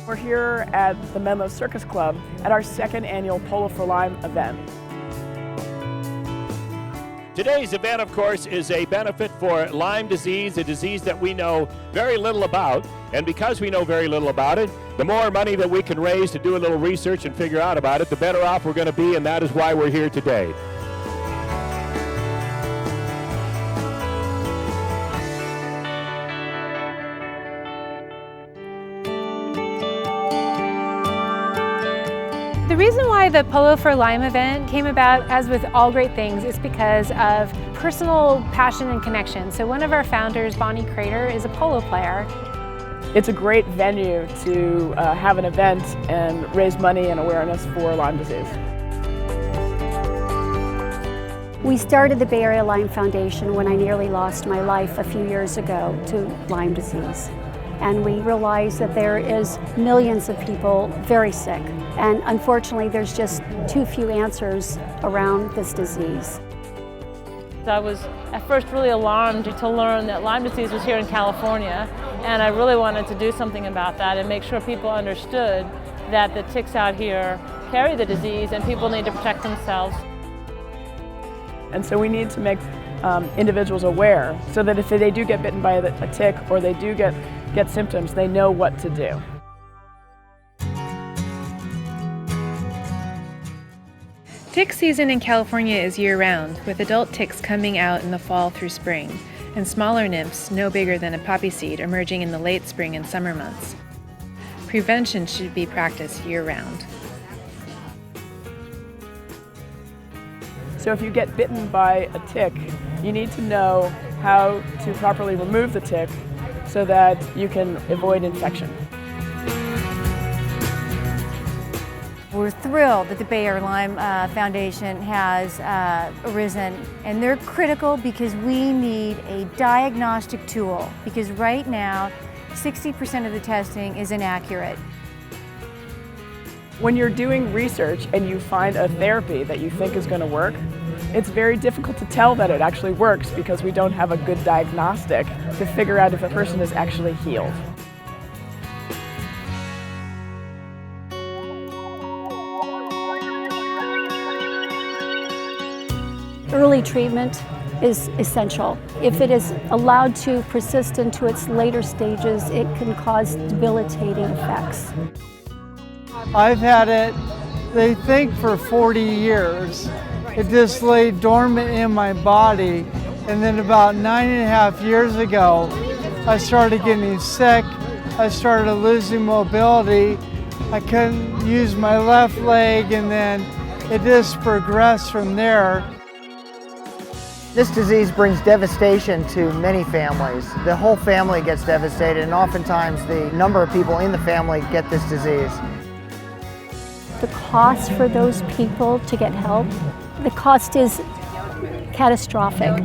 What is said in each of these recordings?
We're here at the Menlo Circus Club at our second annual Polo for Lyme event. Today's event, of course, is a benefit for Lyme disease, a disease that we know very little about. And because we know very little about it, the more money that we can raise to do a little research and figure out about it, the better off we're going to be, and that is why we're here today. The reason why the Polo for Lyme event came about, as with all great things, is because of personal passion and connection. So one of our founders, Bonnie Crater, is a polo player. It's a great venue to have an event and raise money and awareness for Lyme disease. We started the Bay Area Lyme Foundation when I nearly lost my life a few years ago to Lyme disease. And we realized that there is millions of people very sick. And unfortunately, there's just too few answers around this disease. I was at first really alarmed to learn that Lyme disease was here in California, and I really wanted to do something about that and make sure people understood that the ticks out here carry the disease and people need to protect themselves. And so we need to make individuals aware so that if they do get bitten by a tick or they do get symptoms, they know what to do. Tick season in California is year-round, with adult ticks coming out in the fall through spring, and smaller nymphs no bigger than a poppy seed emerging in the late spring and summer months. Prevention should be practiced year-round. So if you get bitten by a tick, you need to know how to properly remove the tick so that you can avoid infection. We're thrilled that the Bay Area Lyme Foundation has arisen, and they're critical because we need a diagnostic tool, because right now 60% of the testing is inaccurate. When you're doing research and you find a therapy that you think is going to work, it's very difficult to tell that it actually works because we don't have a good diagnostic to figure out if a person is actually healed. Early treatment is essential. If it is allowed to persist into its later stages, it can cause debilitating effects. I've had it, they think, for 40 years. It just lay dormant in my body, and then about 9.5 years ago, I started getting sick. I started losing mobility. I couldn't use my left leg, and then it just progressed from there. This disease brings devastation to many families. The whole family gets devastated, and oftentimes the number of people in the family get this disease. The cost for those people to get help, the cost is catastrophic.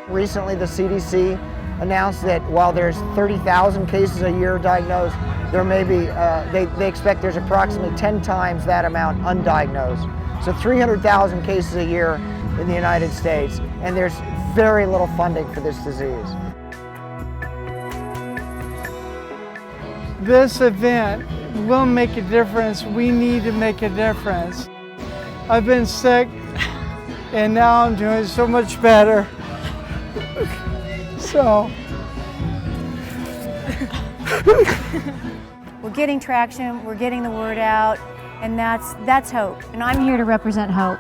Recently, the CDC announced that while there's 30,000 cases a year diagnosed, there may be, they expect there's approximately 10 times that amount undiagnosed. So 300,000 cases a year in the United States, and there's very little funding for this disease. This event will make a difference. We need to make a difference. I've been sick, and now I'm doing so much better. So. We're getting traction, we're getting the word out, and that's hope. And I'm here to represent hope.